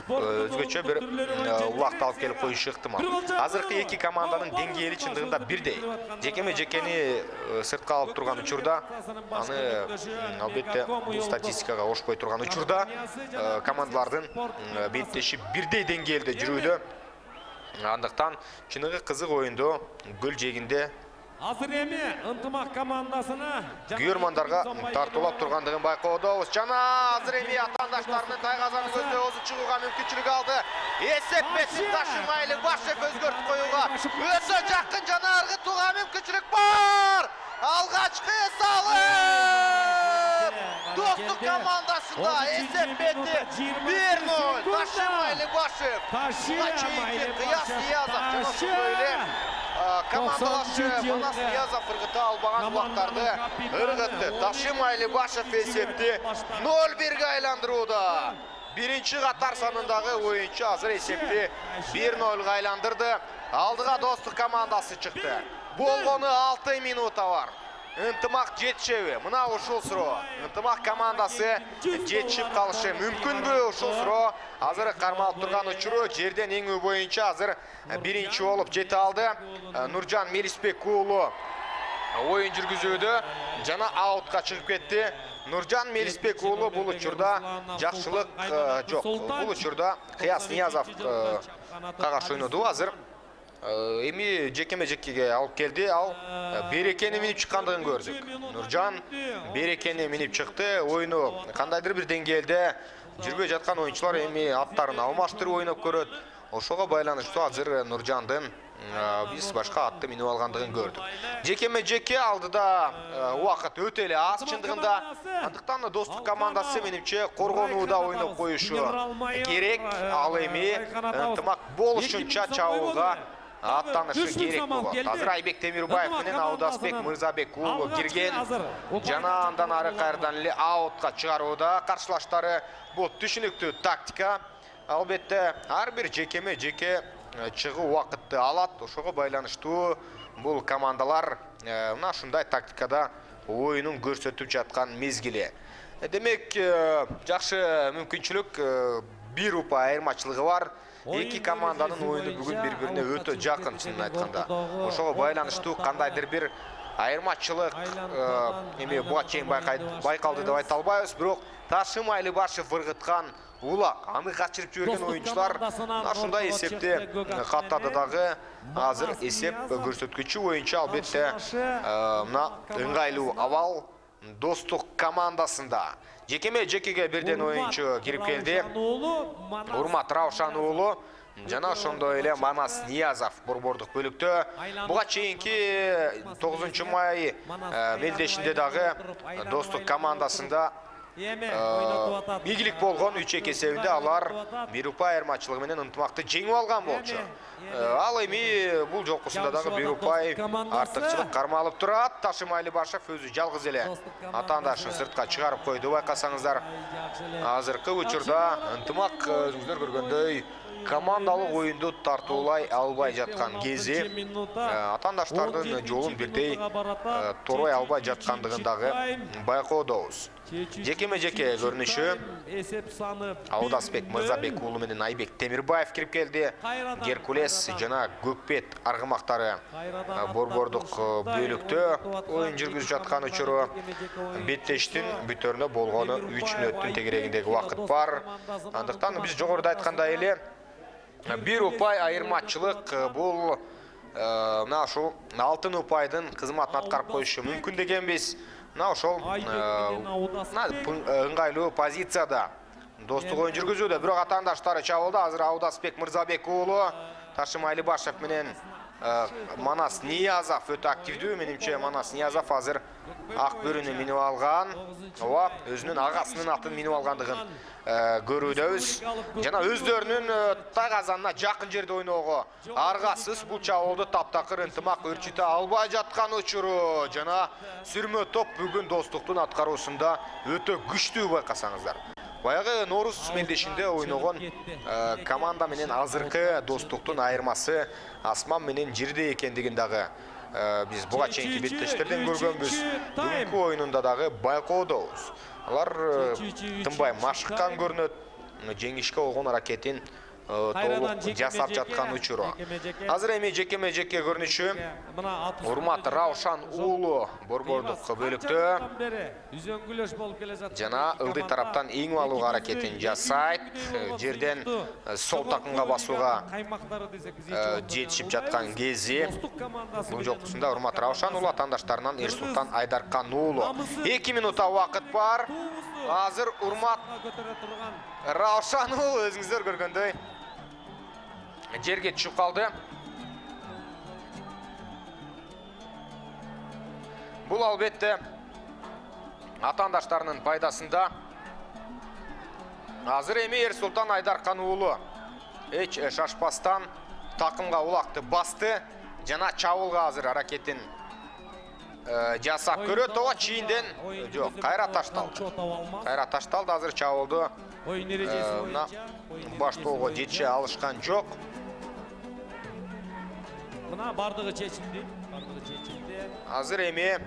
өзгөчө бир убакыт алып келип коюшу ыктымал. Азыркы эки команданын деңгээли чындыгында бирдей. Жекеме-жекени сыртка алып турган учурда, аны албетте статистикага ошпой турган учурда командалардын беттеши бирдей деңгээлде жүрүүдө. Андыктан чыныгы кызык оюнду гөл жегинде Азыр эми ынтымак командасына күйөрмандарга тартуулап тургандыгын байкоодобуз. Жана азыр эми атаандаштарынын тайгазанын көздөй озуп чыгууга мүмкүнчүлүк алды. Эсеп бетин Ташимайлы Башев өзгөртүп коюуга өтө жакын жана ыргытууга мүмкүнчүлүк бар. Алгачкы салым! Достук командасында эсеп бети 1-0. Ташимайлы Башев. Кыяс Ниязов командалашы Манас Ниязов ыргыта албаган булактарды ыргытты. Ташимайлы Башев эсепти 0-1 айландырууда. Биринчи катар санындагы оюнчу азыр эсепти 1-0 айландырды. Алдыга Достук командасы чыкты. Болгону 6 минута бар. Ынтымак жетишеби? Мына ушул суроо. Ынтымак командасы жетишип калышы мүмкүнбү? Ушул суроо азыр кармалып турган учуру жерден эңүү боюнча азыр биринчи болуп жете алды. Нуржан Мелисбек уулу оюн жүргүзүүдө жана аутка чыгып кетти. Нуржан Мелисбек уулу бул учурда жакшылык жок. Бул учурда Кыяс Ниязов кагаш ойноду азыр. Эми жекеме-жекеге алып келди. Ал Берекени минип чыккандыгын көрдүк. Нуржан Берекени минип чыкты. Оюну кандайдыр бир деңгээлде жүрбөй жаткан оюнчулар эми аттарын алмаштырып ойноп көрөт. Ошого байланыштуу азыр Нуржандын биз башка атты минип алгандыгын көрдүк. Жекеме-жеке алдыда убакыт өтө эле аз чындыгында. Андыктан Достук командасы менимче коргонууда ойноп коюшу керек. Ал эми ынтымак болушунча чабуулга аттанышы керек болот. Азыр Айбек Темирбаев менен Аудасбек Мырзабек уулу кирген. Жана андан ары кайрадан эле аутка чыгарууда каршылаштары. Бул түшүнүктүү тактика. Албетте ар бир жекеме-жеке чыгуу убакытты алат. Ошого байланыштуу бул командалар мына ушундай тактикада оюнун көрсөтүп жаткан мезгили. Демек, жакшы мүмкүнчүлүк, бир упай айырмачылыгы бар. Эки команданын оюну бүгүн бири-бирине өтө жакын чынын айтканда. Ошого байланыштуу кандайдыр бир айырмачылык эми буга чейин байкалды деп айта албайбыз, бирок Ташимайлы Башев ыргыткан улак, аны качырып жиберген оюнчулар ушундай эсепти каттады дагы. Азыр эсеп көрсөткүчү боюнча албетте мына ыңгайлуу абал Достук командасында. Жекеме-жекеге бирден оюнчу кирип келди. Урмат Раушан уулу жана ошондой эле Манас Ниязов борбордук бөлүктө. Буга чейинки 9 май белдешинде дагы Достук командасында ийгилик болгон 3-2 эсебинде алар бир упай айырмачылыгы менен ынтымакты жеңип алган болчу. Ал эми бул жолкусунда дагы бир упай артыкчылык кармалып турат. Ташимайлы Башев өзү жалгыз эле атаандашын сыртка чыгарып койду, байкасаңыздар. Азыркы учурда ынтымак өзүңүздөр көргөндөй командалык оюнду тартуулай албай жаткан кези, атаандаштардын жолун бирдей торой албай жаткандыгын дагы байкоодобуз. Жекеме-жеке көрүнүшү Аудасбек Мырзабек уулу менен Айбек Темирбаев кирип келди. Геркулес жана Көкбет аргымактары борбордук бөлүктө оюн жүргүзүп жаткан учуру. Беттештин бүтөрүнө болгону 3 мүнөттүн тегерегиндеги убакыт бар. Андыктан биз жогоруда айткандай эле бир упай айырмачылык бул мына ушул алтын упайдын кызматын аткарып коюшу мүмкүн дегенбиз. Мына ошол ыңгайлуу позицияда Достук оюн жүргүзүүдө. Бирок атаандаштары чабылды. Азыр Аудасбек Мырзабек уулу Ташимайлы Башев менен Манас Ниязов өтө активдүү. Менимче Манас Ниязов азыр ак бөрүнү минип алган. Ооба, өзүнүн агасынын атын минип алгандыгын көрүүдөбүз. Жана өздөрүнүн тайгазанына жакын жерде ойноого аргасыз бул чабуулду таптакыр ынтымак өрчүтө албай жаткан учуру. Жана сүрмө топ бүгүн Достуктун аткаруусунда өтө күчтүү байкасаңыздар. Баягы Норус мелдешинде ойногон команда менен азыркы Достуктун айырмасы асман менен жерде экендигин дагы биз буга чейинки беттештерден көргөнбүз. Бүгүнкү оюнунда дагы байкоодобуз. Алар тынбай машыккан көрүнөт. жеңишке болгон аракетин толук жасап жаткан учуру. Азыр эми жекеме-жеке көрүнүшү. Урмат Раушан уулу борбордук бөлүктө үзөңгүлөш болуп келе жатат. жана ылдый тараптан иң алууга аракетин жасайт. Жерден сол такымга басууга жетишип жаткан кези. Бул жолкусунда Урмат Раушан уулу атаандаштарынан Эрсултан Айдаркан уулу. 2 минутта убакыт бар. Азыр Урмат Раушан уулу өзүңүздөр көргөндөй жерге түшүп калды. Бул албетте атаандаштарынын пайдасында. Азыр эми Эрсултан Айдаркан уулу эч шашпастан такымга улакты басты жана чабуулга азыр аракетин жасап көрөт. Ооба чийинден жок, кайра ташталды. Кайра ташталды, азыр чабуулду Oyun erежеси боюнча баштоого жете алышкан жок. Мына бардыгы чечилди. Азыр эми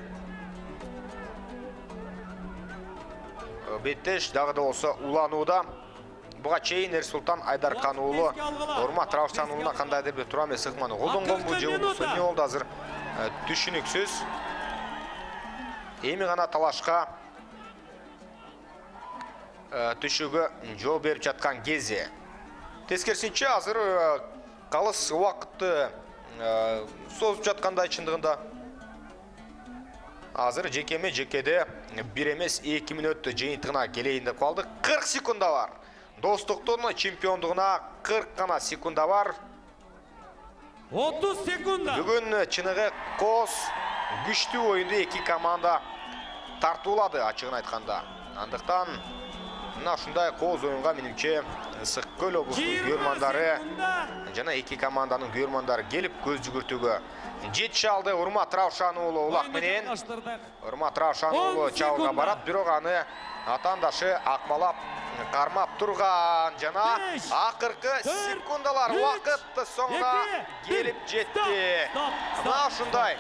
Беттеш дагы да болсо уланууда. Буга чейин Эрсултан Айдаркан уулу Урмат Раушан уулуна кандайдыр бир туура эмес ыкманы колдонгонбу же болбосо эмне болду азыр түшүнүксүз. Эми гана талашка түшүүгө жол берип жаткан кези. Тескерисинче азыр калыс убакытты созуп жаткандай чындыгында. Азыр жекеме-жекеде 1 эмес 2 мүнөттө жыйынтыгына келейин деп калды. 40 секунда бар. Достуктун чемпиондугуна 40 гана секунда бар. 30 секунда. Бүгүн чыныгы коз күчтүү оюнду эки команда тартуулады, ачыгын айтканда. Андыктан мына ушундай коз оюнга менимче Ысык Көл облусунун көрмандары жана эки команданын көрмандары келип көз жүгүртүүгө жетише алды. Урмат Раушан уулу улак менен. Урмат Раушан уулу чабуулга барат, бирок аны атаандашы акмалап кармап турган жана акыркы секундалар убакыт соңуна келип жетти. Мына ушундай